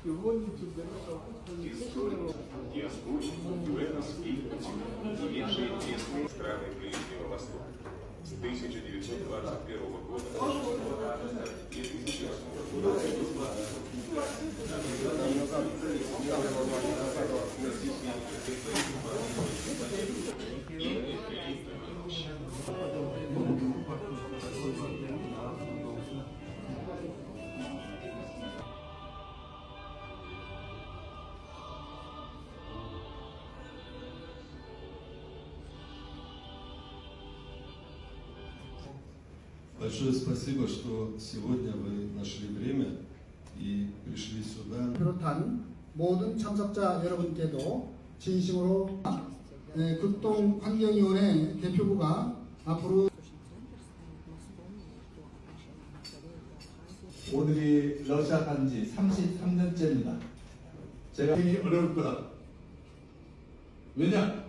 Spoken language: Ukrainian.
История, диаспории, ЮНС и имевшие тесные страны Ближнего Востока. С 1921 года и 2008 года Большое спасибо, что сегодня вы нашли время и пришли сюда. 비롯한 모든 참석자 여러분께도 진심으로 극동환경위원회 대표부가 앞으로 오늘이 러시아 간지 33년째입니다. 제가 굉장히 어려울 거다. 왜냐?